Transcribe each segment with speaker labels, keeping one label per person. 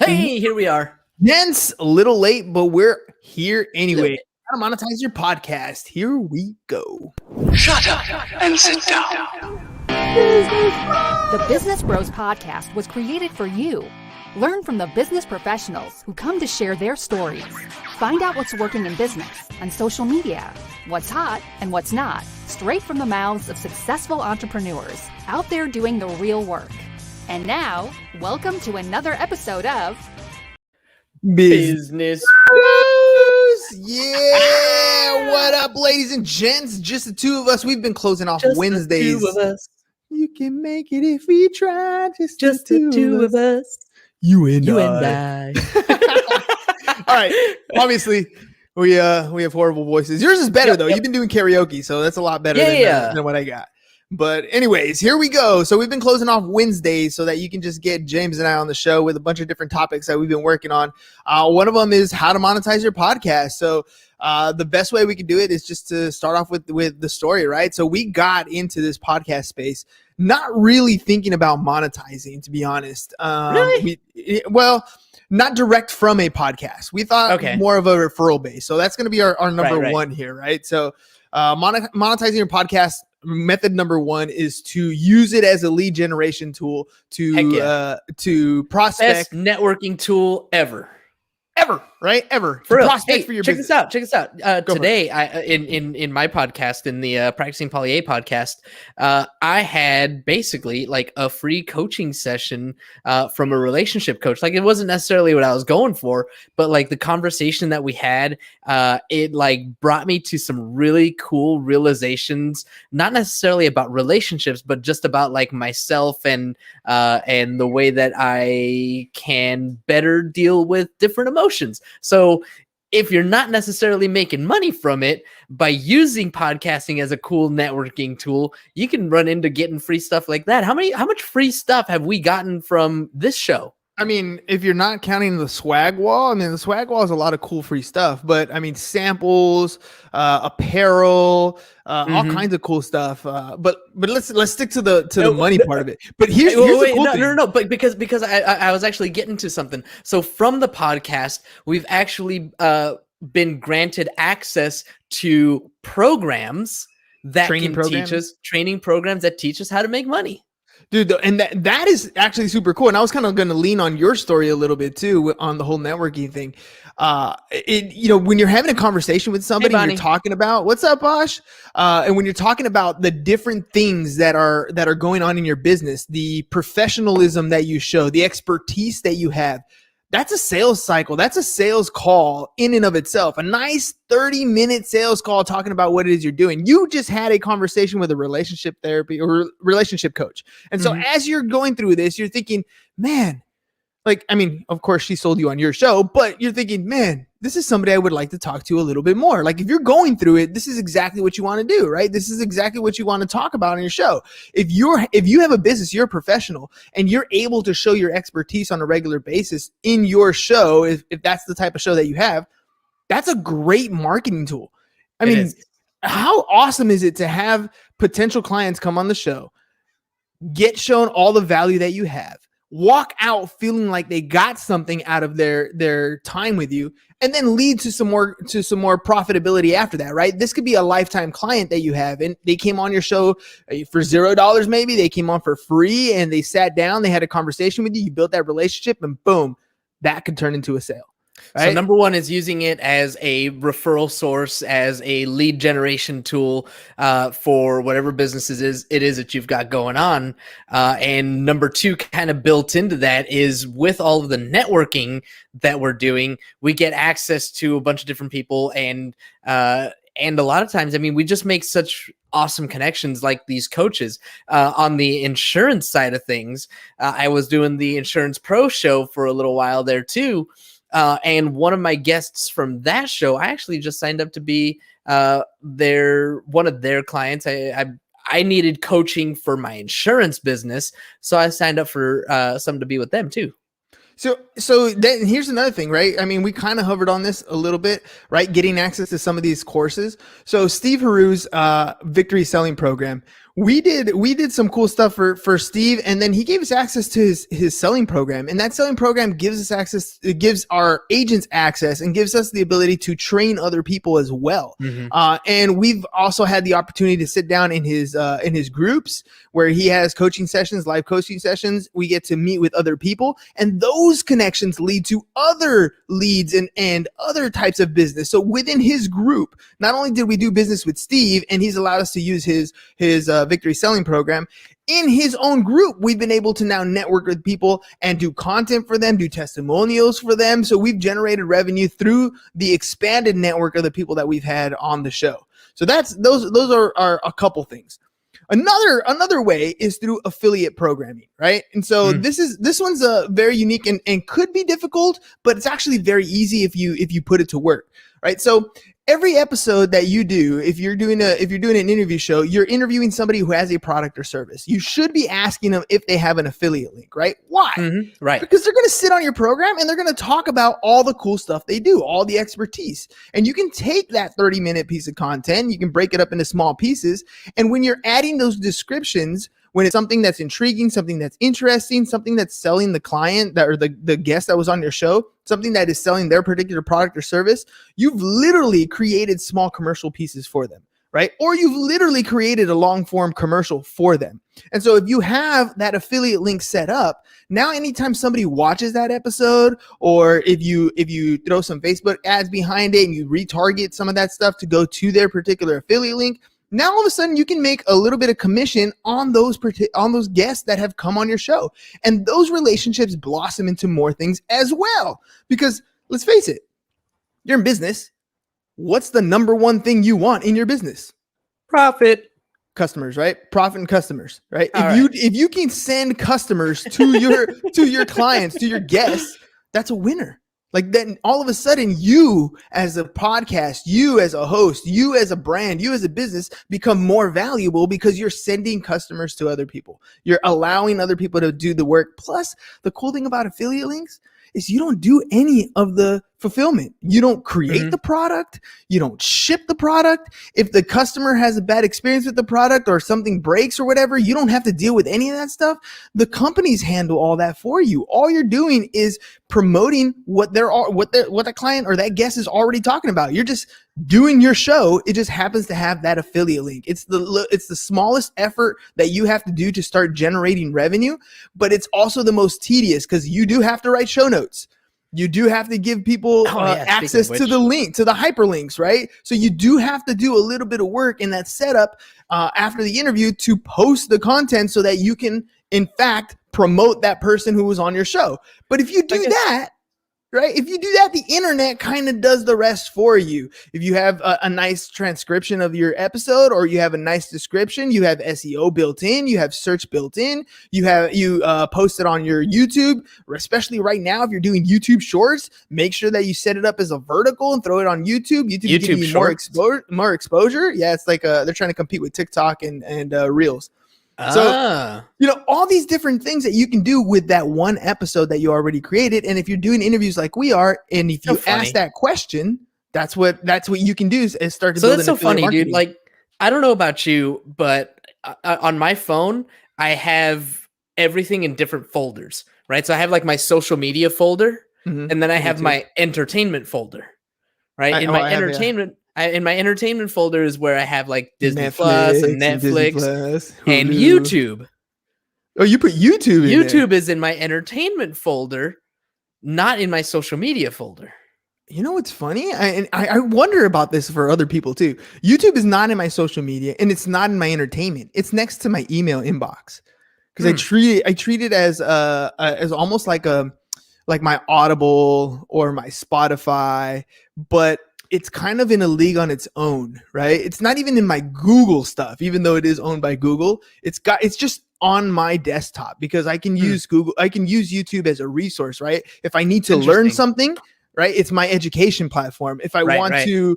Speaker 1: Hey, here we are.
Speaker 2: Gents, a little late, but we're here anyway. How to monetize your podcast. Here we go.
Speaker 3: Shut up and sit down.
Speaker 4: The Business Bros Podcast was created for you. Learn from the business professionals who come to share their stories. Find out what's working in business, on social media, what's hot and what's not, straight from the mouths of successful entrepreneurs out there doing the real work. And now, welcome to another episode of
Speaker 1: Business.
Speaker 2: Yeah, what up, ladies and gents? Just the two of us. We've been closing off
Speaker 1: Just
Speaker 2: Wednesdays.
Speaker 1: the two of us.
Speaker 2: You can make it if we try. Just
Speaker 1: the two of us.
Speaker 2: You and
Speaker 1: I.
Speaker 2: All right. Obviously, we have horrible voices. Yours is better though.
Speaker 1: Yep.
Speaker 2: You've been doing karaoke, so that's a lot better than what I got. But anyways, here we go. So we've been closing off Wednesdays so that you can just get James and I on the show with a bunch of different topics that we've been working on. One of them is how to monetize your podcast. So the best way we can do it is just to start off with the story, right? So we got into this podcast space not really thinking about monetizing, to be honest.
Speaker 1: Really?
Speaker 2: Not direct from a podcast. We thought more of a referral base. So that's going to be our number one here, right? So monetizing your podcast, method number one is to use it as a lead generation tool to prospect.
Speaker 1: Best networking tool ever.
Speaker 2: Ever.
Speaker 1: For real.
Speaker 2: Prospect
Speaker 1: Hey,
Speaker 2: for your
Speaker 1: check
Speaker 2: business.
Speaker 1: this out. Today, in my podcast, in the Practicing Poly A podcast, I had basically like a free coaching session from a relationship coach. Like it wasn't necessarily what I was going for, but like the conversation that we had, it like brought me to some really cool realizations, not necessarily about relationships, but just about like myself and the way that I can better deal with different emotions. So if you're not necessarily making money from it, by using podcasting as a cool networking tool, you can run into getting free stuff like that. How much free stuff have we gotten from this show?
Speaker 2: I mean, if you're not counting the swag wall, the swag wall is a lot of cool free stuff, but I mean, samples, apparel, all kinds of cool stuff. But let's stick to the money part of it. But here's the cool thing.
Speaker 1: No. But because I was actually getting to something. So from the podcast, we've actually been granted access to programs that training programs that teach us how to make money.
Speaker 2: Dude, and that is actually super cool. And I was kind of going to lean on your story a little bit too on the whole networking thing. When you're having a conversation with somebody, you're talking about what's up, Bosh, and when you're talking about the different things that are going on in your business, the professionalism that you show, the expertise that you have. That's a sales cycle. That's a sales call in and of itself. A nice 30-minute sales call talking about what it is you're doing. You just had a conversation with a relationship therapy or relationship coach. And so as you're going through this, you're thinking, man, of course she sold you on your show, but you're thinking, man, this is somebody I would like to talk to a little bit more. Like if you're going through it, this is exactly what you want to do, right? This is exactly what you want to talk about on your show. If you have a business, you're a professional and you're able to show your expertise on a regular basis in your show, if that's the type of show that you have, that's a great marketing tool. I mean, how awesome is it to have potential clients come on the show, get shown all the value that you have, walk out feeling like they got something out of their time with you, and then lead to some more profitability after that, right? This could be a lifetime client that you have, and they came on your show for $0 maybe. They came on for free, and they sat down, they had a conversation with you, you built that relationship, and boom, that could turn into a sale. Right?
Speaker 1: So number one is using it as a referral source, as a lead generation tool for whatever businesses it is that you've got going on. And number two, kind of built into that, is with all of the networking that we're doing, we get access to a bunch of different people. And a lot of times, we just make such awesome connections like these coaches. On the insurance side of things, I was doing the Insurance Pro show for a little while there too. And one of my guests from that show, I actually just signed up to be one of their clients. I needed coaching for my insurance business, so I signed up for something to be with them too.
Speaker 2: So then here's another thing, right? We kind of hovered on this a little bit, right? Getting access to some of these courses. So Steve Haru's Victory Selling Program, we did some cool stuff for Steve, and then he gave us access to his selling program, and that selling program gives us access. It gives our agents access and gives us the ability to train other people as well. And we've also had the opportunity to sit down in his groups where he has coaching sessions, live coaching sessions. We get to meet with other people, and those connections lead to other leads and other types of business. So within his group, not only did we do business with Steve, and he's allowed us to use his Victory Selling Program, in his own group, we've been able to now network with people and do content for them, do testimonials for them. So we've generated revenue through the expanded network of the people that we've had on the show. So those are a couple things. Another way is through affiliate programming, right? And so this one's very unique and could be difficult, but it's actually very easy if you put it to work, right? So every episode that you do, if you're doing an interview show, you're interviewing somebody who has a product or service. You should be asking them if they have an affiliate link, right? Why?
Speaker 1: Right.
Speaker 2: Because they're going to sit on your program and they're going to talk about all the cool stuff they do, all the expertise. And you can take that 30-minute piece of content, you can break it up into small pieces. And when you're adding those descriptions, when it's something that's intriguing, something that's interesting, something that's selling the client or the guest that was on your show, something that is selling their particular product or service, you've literally created small commercial pieces for them, right? Or you've literally created a long form commercial for them. And so if you have that affiliate link set up, now anytime somebody watches that episode, or if you throw some Facebook ads behind it and you retarget some of that stuff to go to their particular affiliate link, now all of a sudden you can make a little bit of commission on those guests that have come on your show. And those relationships blossom into more things as well. Because let's face it, you're in business. What's the number one thing you want in your business?
Speaker 1: Profit.
Speaker 2: Customers, right? Profit and customers, right? If you can send customers to your clients, to your guests, that's a winner. Like then all of a sudden you as a podcast, you as a host, you as a brand, you as a business become more valuable because you're sending customers to other people. You're allowing other people to do the work. Plus, the cool thing about affiliate links is you don't do any of the fulfillment. You don't create the product. You don't ship the product. If the customer has a bad experience with the product or something breaks or whatever, you don't have to deal with any of that stuff. The companies handle all that for you. All you're doing is promoting what the client or that guest is already talking about. You're just doing your show. It just happens to have that affiliate link. It's the smallest effort that you have to do to start generating revenue, but it's also the most tedious because you do have to write show notes. You do have to give people access to the link, to the hyperlinks, right? So you do have to do a little bit of work in that setup after the interview to post the content so that you can, in fact, promote that person who was on your show. But if you do that, right? If you do that, the internet kind of does the rest for you. If you have a nice transcription of your episode, or you have a nice description, you have SEO built in, you have search built in, you post it on your YouTube, especially right now, if you're doing YouTube shorts, make sure that you set it up as a vertical and throw it on YouTube. YouTube gives you more exposure. Yeah, it's like they're trying to compete with TikTok and Reels. So, all these different things that you can do with that one episode that you already created. And if you're doing interviews like we are, and if you ask that question, that's what you can do is start to build an affiliate marketing.
Speaker 1: Dude. Like, I don't know about you, but on my phone, I have everything in different folders, right? So I have like my social media folder, and then I have my entertainment folder, right? In my entertainment folder is where I have like Disney Plus and Netflix and YouTube.
Speaker 2: Oh, you put YouTube in
Speaker 1: YouTube is in my entertainment folder, not in my social media folder.
Speaker 2: You know what's funny? I wonder about this for other people too. YouTube is not in my social media and it's not in my entertainment. It's next to my email inbox because I treat it as almost like my Audible or my Spotify, but it's kind of in a league on its own, right? It's not even in my Google stuff, even though it is owned by Google. It's just on my desktop because I can use Google. I can use YouTube as a resource, right? If I need to learn something, right? It's my education platform. If I want to,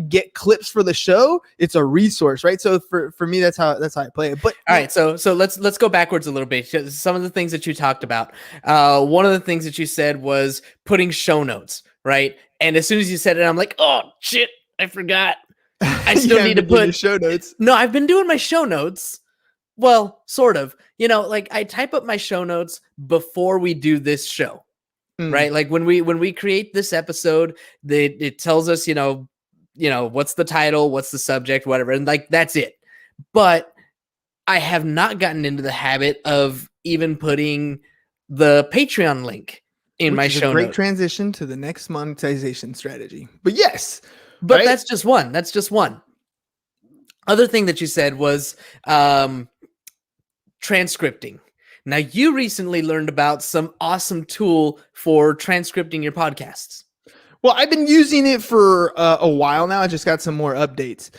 Speaker 2: get clips for the show, it's a resource, right? So for me, that's how I play it. But
Speaker 1: all right, so let's go backwards a little bit. Some of the things that you talked about. One of the things that you said was putting show notes, right? And as soon as you said it, I'm like, oh shit, I forgot. I still need to put
Speaker 2: show notes.
Speaker 1: No, I've been doing my show notes. Well, sort of. Like I type up my show notes before we do this show. Right? Like when we create this episode, it tells us, what's the title, what's the subject, whatever, and like that's it. But I have not gotten into the habit of even putting the Patreon link in my show notes.
Speaker 2: Great transition to the next monetization strategy. But yes,
Speaker 1: but
Speaker 2: right?
Speaker 1: That's just one. That's just one. Other thing that you said was transcripting. Now, you recently learned about some awesome tool for transcripting your podcasts.
Speaker 2: Well, I've been using it for a while now. I just got some more updates.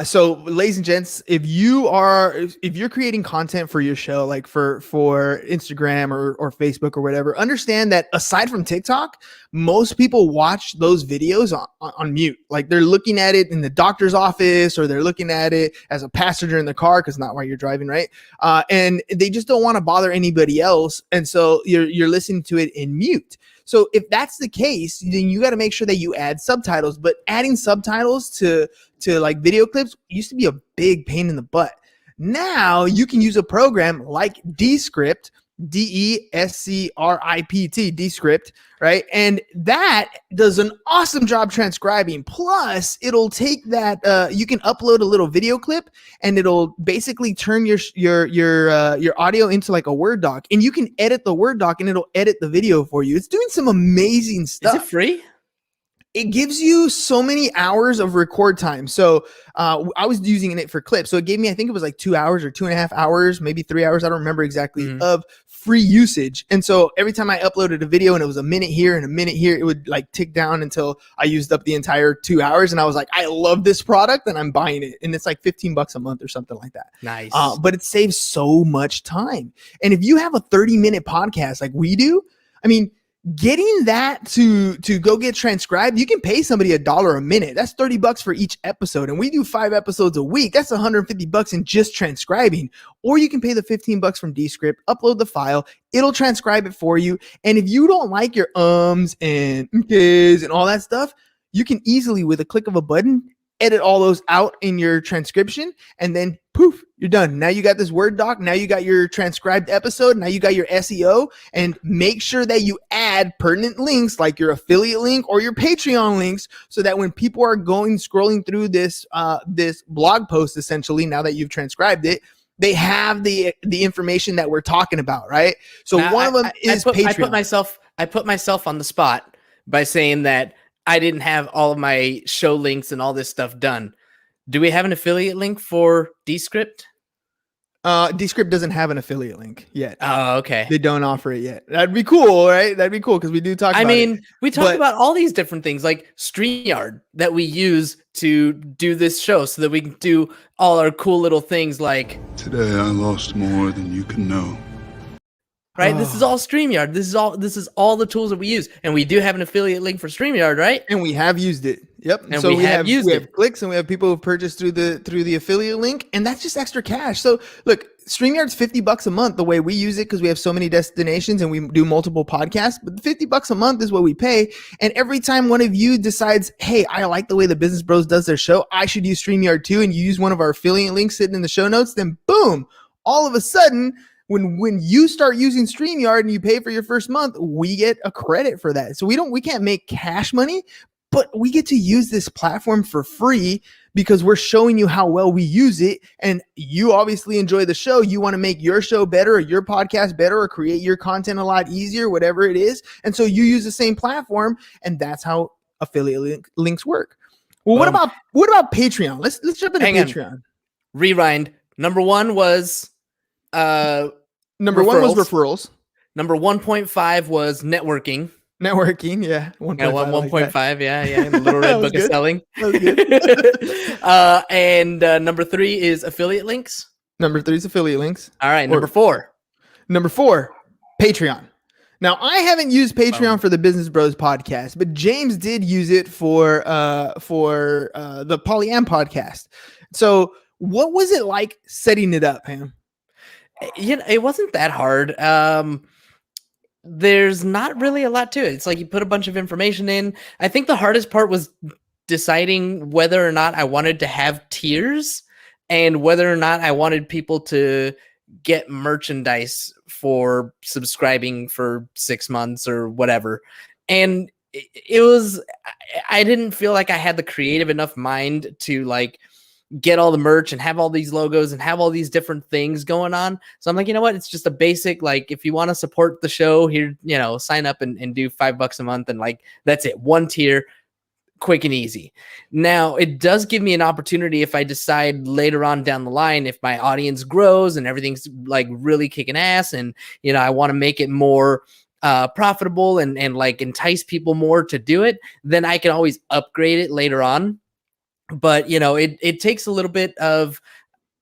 Speaker 2: So, ladies and gents, if you're creating content for your show, like for Instagram or Facebook or whatever, understand that aside from TikTok, most people watch those videos on mute. Like they're looking at it in the doctor's office, or they're looking at it as a passenger in the car, because not while you're driving, right? And they just don't want to bother anybody else, and so you're listening to it in mute. So if that's the case, then you got to make sure that you add subtitles. But adding subtitles to like video clips used to be a big pain in the butt. Now you can use a program like Descript, Descript, Descript, right? And that does an awesome job transcribing. Plus, it'll take that. You can upload a little video clip, and it'll basically turn your audio into like a Word doc, and you can edit the Word doc, and it'll edit the video for you. It's doing some amazing stuff.
Speaker 1: Is it free?
Speaker 2: It gives you so many hours of record time. So I was using it for clips. So it gave me, I think it was like 2 hours or 2.5 hours, maybe 3 hours. I don't remember exactly, of free usage. And so every time I uploaded a video and it was a minute here and a minute here, it would like tick down until I used up the entire 2 hours. And I was like, I love this product and I'm buying it. And it's like $15 a month or something like that.
Speaker 1: Nice.
Speaker 2: But it saves so much time. And if you have a 30-minute podcast like we do, I mean, getting that to go get transcribed, you can pay somebody $1 a minute. That's $30 for each episode. And we do 5 episodes a week. That's $150 in just transcribing. Or you can pay the $15 from Descript, upload the file. It'll transcribe it for you. And if you don't like your ums and mk's and all that stuff, you can easily, with a click of a button, edit all those out in your transcription, and then poof, you're done. Now you got this Word doc. Now you got your transcribed episode. Now you got your SEO, and make sure that you add pertinent links like your affiliate link or your Patreon links, so that when people are scrolling through this blog post, essentially, now that you've transcribed it, they have the information that we're talking about, right? So
Speaker 1: now,
Speaker 2: one of them is Patreon.
Speaker 1: I put myself on the spot by saying that I didn't have all of my show links and all this stuff done. Do we have an affiliate link for Descript?
Speaker 2: Descript doesn't have an affiliate link yet.
Speaker 1: Oh, okay.
Speaker 2: They don't offer it yet. That'd be cool, right? That'd be cool because we do talk about it.
Speaker 1: We talk about all these different things like StreamYard that we use to do this show so that we can do all our cool little things like...
Speaker 5: Today I lost more than you can know.
Speaker 1: Right? This is all StreamYard. This is all the tools that we use. And we do have an affiliate link for StreamYard, right?
Speaker 2: And we have used it. Yep.
Speaker 1: And so we have
Speaker 2: clicks, and we have people who've purchased through the affiliate link, and that's just extra cash. So look, StreamYard's $50 a month the way we use it, because we have so many destinations and we do multiple podcasts, but $50 a month is what we pay. And every time one of you decides, hey, I like the way the Business Bros does their show, I should use StreamYard too, and you use one of our affiliate links sitting in the show notes, then boom, all of a sudden, when you start using StreamYard and you pay for your first month, we get a credit for that. So we can't make cash money, but we get to use this platform for free because we're showing you how well we use it. And you obviously enjoy the show. You want to make your show better, or your podcast better, or create your content a lot easier, whatever it is. And so you use the same platform, and that's how affiliate links work. Well, what about Patreon? Let's jump into Patreon.
Speaker 1: Rewind. Number one was
Speaker 2: referrals.
Speaker 1: Number 1.5 was networking.
Speaker 2: Yeah.
Speaker 1: 1.5, yeah. The Little Red Book of Selling.
Speaker 2: That was good.
Speaker 1: And number 3 is affiliate links.
Speaker 2: Number 3 is affiliate links.
Speaker 1: All right, number 4.
Speaker 2: Number 4, Patreon. Now, I haven't used Patreon for the Business Bros podcast, but James did use it for the Polyam podcast. So what was it like setting it up, Pam?
Speaker 1: It wasn't that hard. There's not really a lot to it. It's like you put a bunch of information in. I think the hardest part was deciding whether or not I wanted to have tiers and whether or not I wanted people to get merchandise for subscribing for 6 months or whatever. And it was, I didn't feel like I had the creative enough mind to like get all the merch and have all these logos and have all these different things going on. So I'm like, you know what? It's just a basic, like, if you want to support the show here, you know, sign up and do $5 a month. And like, that's it. One tier, quick and easy. Now, it does give me an opportunity if I decide later on down the line, if my audience grows and everything's like really kicking ass and, you know, I want to make it more profitable and like entice people more to do it, then I can always upgrade it later on. But, you know, it takes a little bit of,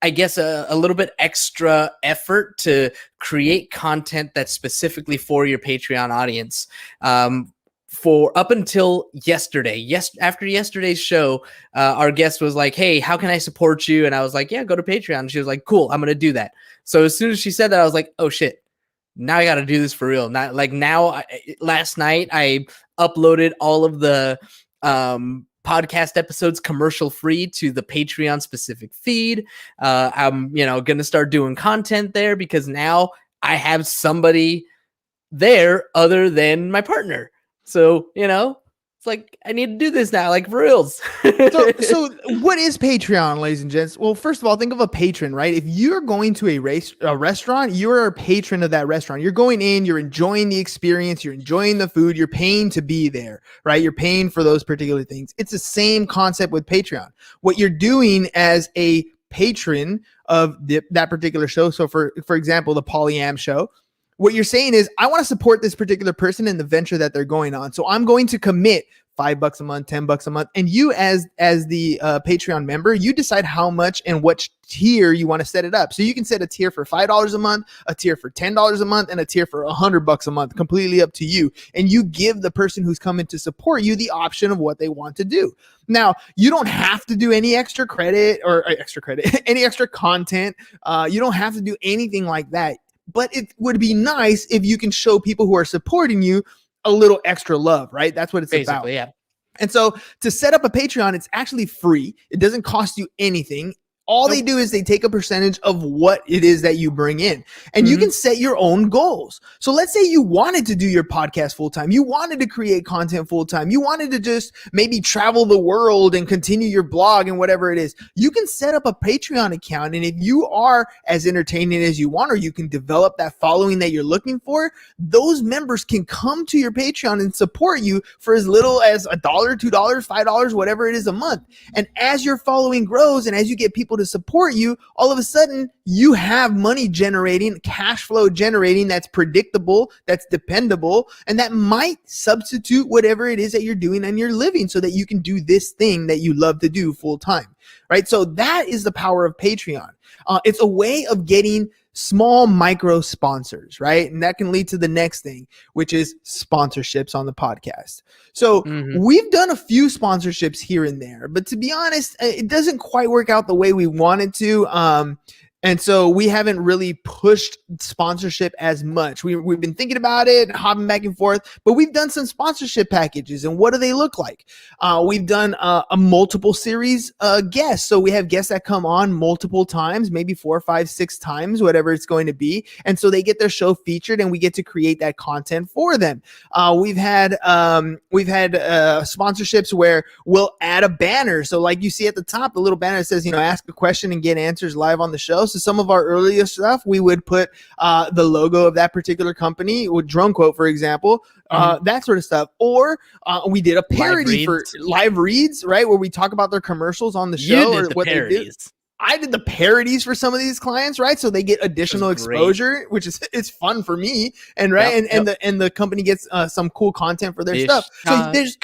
Speaker 1: I guess, a little bit extra effort to create content that's specifically for your Patreon audience. For up until yesterday, after yesterday's show, our guest was like, "Hey, how can I support you?" And I was like, "Yeah, go to Patreon." And she was like, "Cool, I'm going to do that." So as soon as she said that, I was like, "Oh shit. Now I got to do this for real." Not like now, last night I uploaded all of the podcast episodes commercial free to the Patreon specific feed. I'm, you know, going to start doing content there because now I have somebody there other than my partner. So, you know, it's like, I need to do this now, like for reals.
Speaker 2: So what is Patreon, ladies and gents? Well, first of all, think of a patron, right? If you're going to a restaurant, you're a patron of that restaurant. You're going in, you're enjoying the experience, you're enjoying the food, you're paying to be there, right? You're paying for those particular things. It's the same concept with Patreon. What you're doing as a patron of that particular show. So for example, the Polyam show, what you're saying is, I want to support this particular person in the venture that they're going on. So I'm going to commit $5 a month, $10 a month. And you as the Patreon member, you decide how much and what tier you want to set it up. So you can set a tier for $5 a month, a tier for $10 a month, and a tier for $100 a month, completely up to you. And you give the person who's coming to support you the option of what they want to do. Now, you don't have to do any extra credit, any extra content. You don't have to do anything like that. But it would be nice if you can show people who are supporting you a little extra love, right? That's what it's about.
Speaker 1: Yeah.
Speaker 2: And so to set up a Patreon, it's actually free. It doesn't cost you anything. All they do is they take a percentage of what it is that you bring in, and you can set your own goals. So let's say you wanted to do your podcast full time. You wanted to create content full time. You wanted to just maybe travel the world and continue your blog and whatever it is. You can set up a Patreon account. And if you are as entertaining as you want, or you can develop that following that you're looking for, those members can come to your Patreon and support you for as little as $1, $2, $5, whatever it is a month. And as your following grows and as you get people to support you, all of a sudden you have money generating, cash flow generating that's predictable, that's dependable, and that might substitute whatever it is that you're doing in your living so that you can do this thing that you love to do full time, right? So that is the power of Patreon. It's a way of getting small micro sponsors, right? And that can lead to the next thing, which is sponsorships on the podcast. So we've done a few sponsorships here and there, but to be honest, it doesn't quite work out the way we wanted to. And so we haven't really pushed sponsorship as much. We've been thinking about it, hopping back and forth, but we've done some sponsorship packages. And what do they look like? We've done a multiple series guests. So we have guests that come on multiple times, maybe 4, 5, 6 times, whatever it's going to be. And so they get their show featured and we get to create that content for them. We've had sponsorships where we'll add a banner. So like you see at the top, the little banner that says, ask a question and get answers live on the show. So some of our earlier stuff, we would put the logo of that particular company with Drone Quote, for example, that sort of stuff. Or we did a parody for live reads, right? Where we talk about their commercials on the show or what they do. I did the parodies for some of these clients, right? So they get additional exposure, which is it's fun for me, and right, and the company gets some cool content for their stuff. So there's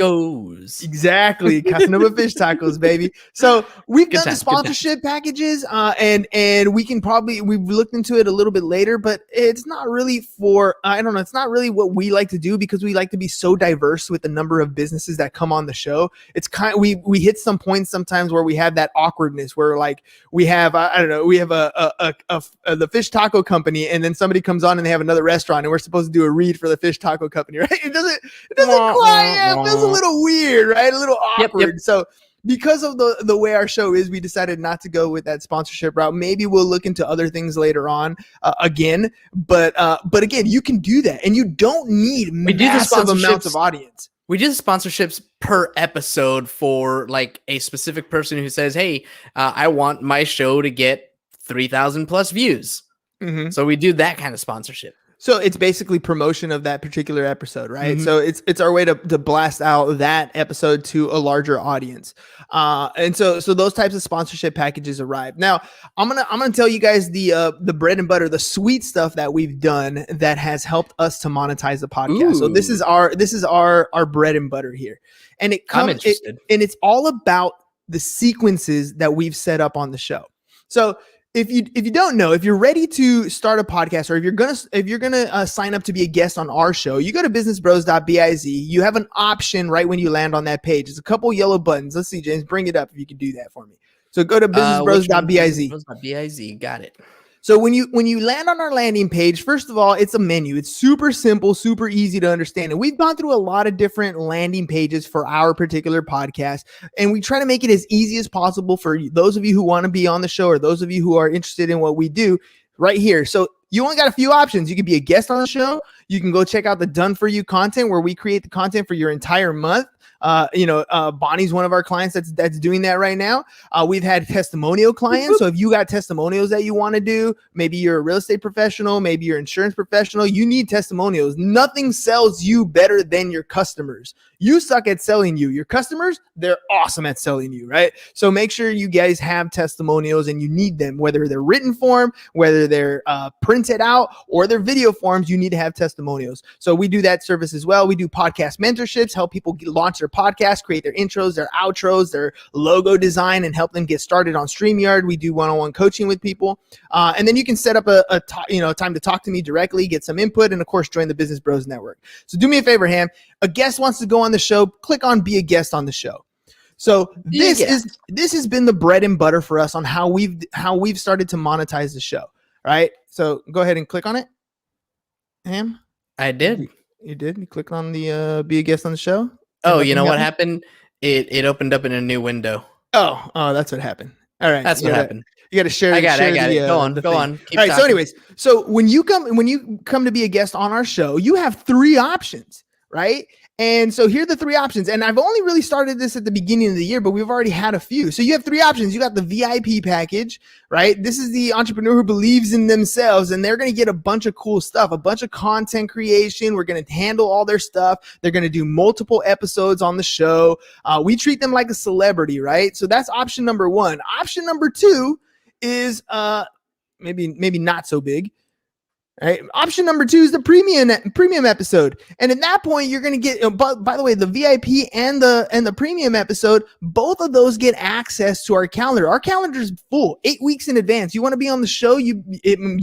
Speaker 2: exactly Casanova fish tacos, baby. So we've done the sponsorship packages, and we've looked into it a little bit later, but it's not really for it's not really what we like to do because we like to be so diverse with the number of businesses that come on the show. It's we hit some points sometimes where we have that awkwardness where like we have I don't know, we have the fish taco company, and then somebody comes on and they have another restaurant, and we're supposed to do a read for the fish taco company, right? It doesn't quite, yeah, it feels a little weird, right? A little awkward.
Speaker 1: Yep.
Speaker 2: So because of the way our show is, we decided not to go with that sponsorship route. Maybe we'll look into other things later on again. But again, you can do that, and you don't need massive amounts of audience.
Speaker 1: We do the sponsorships per episode for like a specific person who says, hey, I want my show to get 3,000 plus views.
Speaker 2: Mm-hmm.
Speaker 1: So we do that kind of sponsorship.
Speaker 2: So it's basically promotion of that particular episode, right? Mm-hmm. So it's our way to blast out that episode to a larger audience. And so those types of sponsorship packages arrive. Now, I'm gonna tell you guys the bread and butter, the sweet stuff that we've done that has helped us to monetize the podcast. Ooh. So this is our bread and butter here. And I'm interested. And it's all about the sequences that we've set up on the show. So if you don't know, if you're ready to start a podcast, or if you're gonna sign up to be a guest on our show, you go to businessbros.biz. You have an option right when you land on that page. It's a couple yellow buttons. Let's see, James, bring it up if you can do that for me. So go to businessbros.biz.
Speaker 1: Businessbros.biz. Got it.
Speaker 2: So when you land on our landing page, first of all, it's a menu. It's super simple, super easy to understand. And we've gone through a lot of different landing pages for our particular podcast. And we try to make it as easy as possible for those of you who want to be on the show, or those of you who are interested in what we do right here. So you only got a few options. You can be a guest on the show. You can go check out the Done For You content, where we create the content for your entire month. Bonnie's one of our clients that's doing that right now. We've had testimonial clients. So if you got testimonials that you want to do, maybe you're a real estate professional, maybe you're an insurance professional, you need testimonials. Nothing sells you better than your customers. You suck at selling you. Your customers, they're awesome at selling you, right? So make sure you guys have testimonials, and you need them, whether they're written form, whether they're printed out, or they're video forms. You need to have testimonials. So we do that service as well. We do podcast mentorships, help people launch their podcast, create their intros, their outros, their logo design, and help them get started on StreamYard. We do one-on-one coaching with people. And then you can set up a time to talk to me directly, get some input, and of course, join the Business Bros Network. So do me a favor, Ham. A guest wants to go on the show, click on Be a Guest on the Show. So this has been the bread and butter for us on how we've started to monetize the show. Right? So go ahead and click on it. Ham?
Speaker 1: I did.
Speaker 2: You did? You clicked on the Be a Guest on the Show?
Speaker 1: Oh, you know what happened? It opened up in a new window.
Speaker 2: Oh, that's what happened. All right.
Speaker 1: That's what happened.
Speaker 2: You got to share.
Speaker 1: I got it. Go on.
Speaker 2: Keep
Speaker 1: All right.
Speaker 2: Talking. So anyways, so when you come to be a guest on our show, you have 3 options, right? And so here are the 3 options. And I've only really started this at the beginning of the year, but we've already had a few. So you have 3 options. You got the VIP package, right? This is the entrepreneur who believes in themselves, and they're going to get a bunch of cool stuff, a bunch of content creation. We're going to handle all their stuff. They're going to do multiple episodes on the show. We treat them like a celebrity, right? So that's option number 1. Option number 2 is maybe not so big. Right. Option number 2 is the premium episode. And at that point, you're going to get, by the way, the VIP and the premium episode, both of those get access to our calendar. Our calendar is full 8 weeks in advance. You want to be on the show, you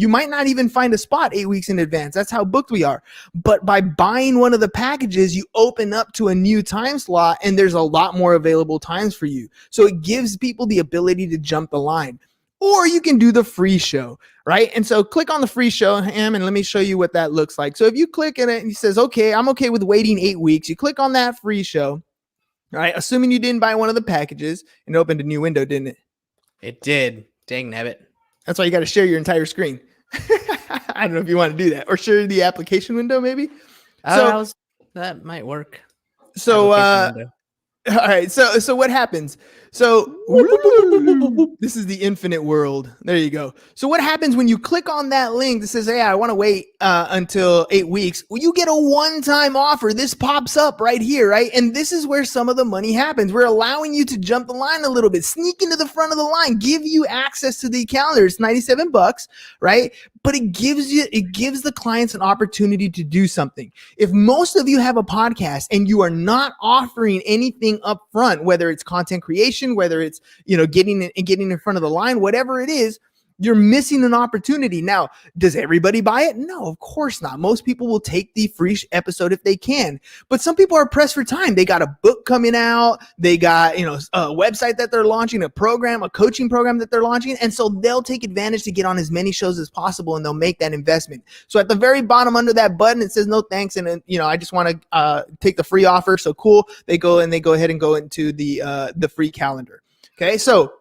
Speaker 2: might not even find a spot 8 weeks in advance. That's how booked we are. But by buying one of the packages, you open up to a new time slot, and there's a lot more available times for you. So it gives people the ability to jump the line. Or you can do the free show, right? And so click on the free show, Ham, and let me show you what that looks like. So if you click on it and it says, okay, I'm okay with waiting 8 weeks, you click on that free show, right? Assuming you didn't buy one of the packages, and it opened a new window, didn't it?
Speaker 1: It did. Dang nabbit.
Speaker 2: That's why you got to share your entire screen. I don't know if you want to do that, or share the application window maybe.
Speaker 1: That might work.
Speaker 2: So, all right. So what happens? So this is the infinite world. There you go. So what happens when you click on that link that says, hey, I want to wait until 8 weeks? Well, you get a one-time offer. This pops up right here, right? And this is where some of the money happens. We're allowing you to jump the line a little bit, sneak into the front of the line, give you access to the calendar. It's $97, right? But it gives the clients an opportunity to do something. If most of you have a podcast and you are not offering anything up front, whether it's content creation, whether it's getting in front of the line, whatever it is, You're missing an opportunity. Now, does everybody buy it? No, of course not. Most people will take the free episode if they can, but some people are pressed for time. They got a book coming out. They got, a website that they're launching, a coaching program that they're launching. And so they'll take advantage to get on as many shows as possible, and they'll make that investment. So at the very bottom under that button, it says no thanks. And I just want to take the free offer. So cool. They go ahead and go into the free calendar. Okay. So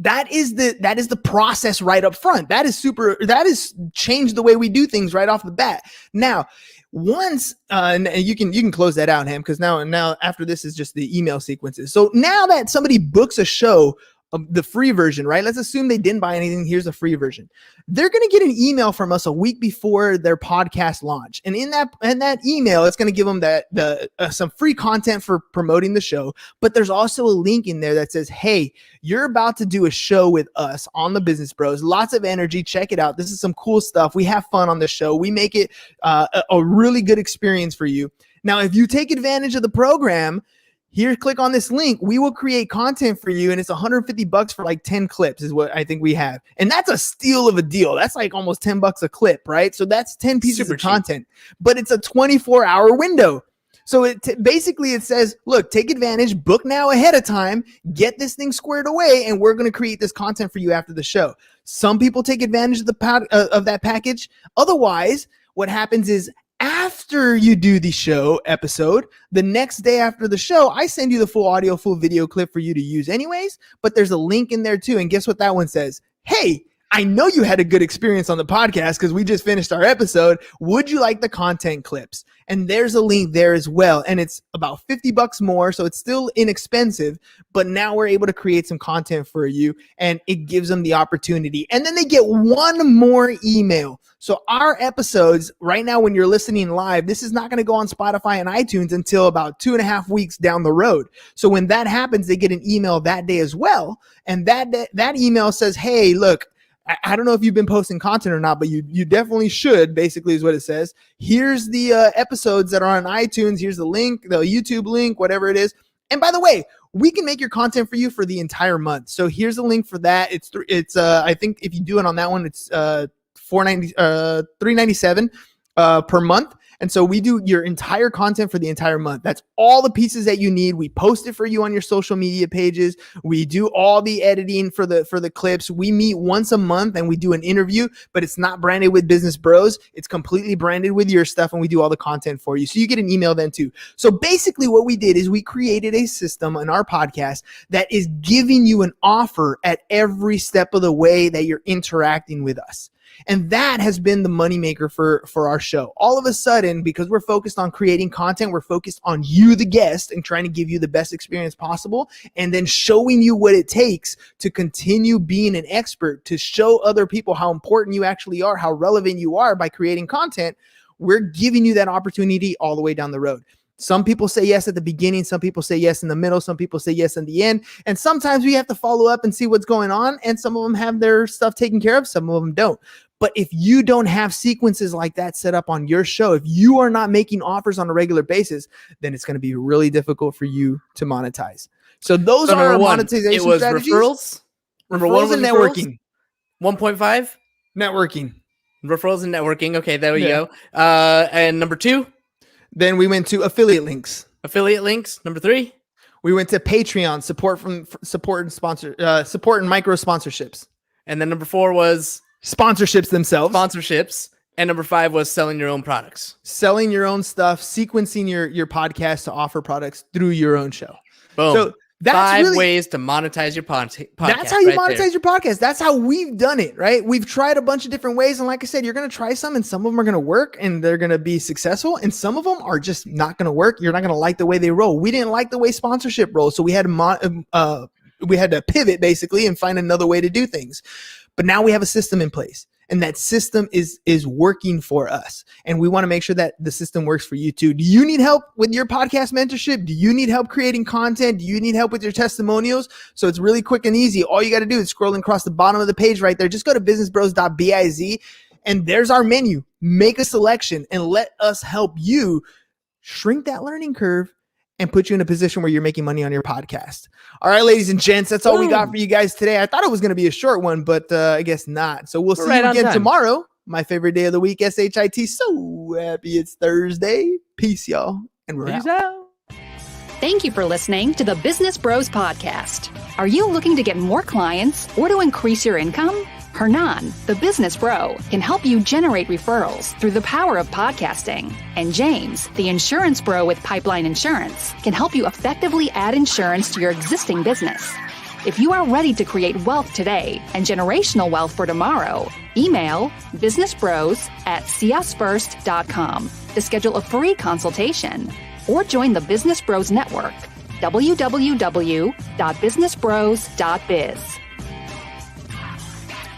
Speaker 2: that is the process right up front. That is changed the way we do things right off the bat. Now, once and you can close that out, Ham, because now after this is just the email sequences. So now that somebody books a show, the free version, right? Let's assume they didn't buy anything. Here's a free version. They're going to get an email from us a week before their podcast launch. And in that email, it's going to give them some free content for promoting the show. But there's also a link in there that says, hey, you're about to do a show with us on the Business Bros. Lots of energy. Check it out. This is some cool stuff. We have fun on the show. We make it a really good experience for you. Now, if you take advantage of the program, here, click on this link. We will create content for you, and it's $150 for like 10 clips is what I think we have. And that's a steal of a deal. That's like almost $10 a clip, right? So that's 10 pieces of content, but it's a 24-hour window. So basically it says, look, take advantage, book now ahead of time, get this thing squared away, and we're going to create this content for you after the show. Some people take advantage of that package. Otherwise, what happens is, after you do the show episode, the next day after the show, I send you the full audio, full video clip for you to use anyways, but there's a link in there too. And guess what that one says? Hey, I know you had a good experience on the podcast because we just finished our episode. Would you like the content clips? And there's a link there as well. And it's about $50 more. So it's still inexpensive, but now we're able to create some content for you, and it gives them the opportunity. And then they get one more email. So our episodes right now, when you're listening live, this is not going to go on Spotify and iTunes until about 2.5 weeks down the road. So when that happens, they get an email that day as well. And that email says, hey, look, I don't know if you've been posting content or not, but you definitely should, basically is what it says. Here's the episodes that are on iTunes. Here's the link, the YouTube link, whatever it is. And by the way, we can make your content for you for the entire month. So here's the link for that. It's I think if you do it on that one, it's $397 per month. And so we do your entire content for the entire month. That's all the pieces that you need. We post it for you on your social media pages. We do all the editing for the clips. We meet once a month and we do an interview, but it's not branded with Business Bros. It's completely branded with your stuff, and we do all the content for you. So you get an email then too. So basically what we did is we created a system in our podcast that is giving you an offer at every step of the way that you're interacting with us. And that has been the moneymaker for our show. All of a sudden, because we're focused on creating content, we're focused on you, the guest, and trying to give you the best experience possible, and then showing you what it takes to continue being an expert, to show other people how important you actually are, how relevant you are by creating content. We're giving you that opportunity all the way down the road. Some people say yes at the beginning. Some people say yes in the middle. Some people say yes in the end. And sometimes we have to follow up and see what's going on. And some of them have their stuff taken care of. Some of them don't. But if you don't have sequences like that set up on your show, if you are not making offers on a regular basis, then it's going to be really difficult for you to monetize. So those are our monetization
Speaker 1: it was
Speaker 2: strategies.
Speaker 1: Referrals.
Speaker 2: Referrals and networking.
Speaker 1: 1.5?
Speaker 2: Networking.
Speaker 1: Referrals and networking. Okay, there we go. And number 2?
Speaker 2: Then we went to affiliate links.
Speaker 1: Affiliate links. Number 3?
Speaker 2: We went to Patreon, support and micro sponsorships.
Speaker 1: And then number 4 was
Speaker 2: sponsorships themselves.
Speaker 1: Sponsorships. And number 5 was selling your own products.
Speaker 2: Selling your own stuff, sequencing your podcast to offer products through your own show.
Speaker 1: Boom.
Speaker 2: So that's
Speaker 1: 5 ways to monetize your podcast.
Speaker 2: That's how you monetize your podcast. That's how we've done it, right? We've tried a bunch of different ways. And like I said, you're going to try some, and some of them are going to work and they're going to be successful. And some of them are just not going to work. You're not going to like the way they roll. We didn't like the way sponsorship rolls. So we had to pivot basically and find another way to do things. But now we have a system in place, and that system is working for us. And we want to make sure that the system works for you too. Do you need help with your podcast mentorship? Do you need help creating content? Do you need help with your testimonials? So it's really quick and easy. All you got to do is scrolling across the bottom of the page right there. Just go to businessbros.biz, and there's our menu. Make a selection and let us help you shrink that learning curve and put you in a position where you're making money on your podcast. All right, ladies and gents, that's all we got for you guys today. I thought it was going to be a short one, but I guess not. So we'll see you again tomorrow. My favorite day of the week, SHIT. So happy it's Thursday. Peace, y'all. And we're out.
Speaker 4: Thank you for listening to the Business Bros Podcast. Are you looking to get more clients or to increase your income? Hernan, the business bro, can help you generate referrals through the power of podcasting. And James, the insurance bro with Pipeline Insurance, can help you effectively add insurance to your existing business. If you are ready to create wealth today and generational wealth for tomorrow, email businessbros@csfirst.com to schedule a free consultation or join the Business Bros Network, www.businessbros.biz.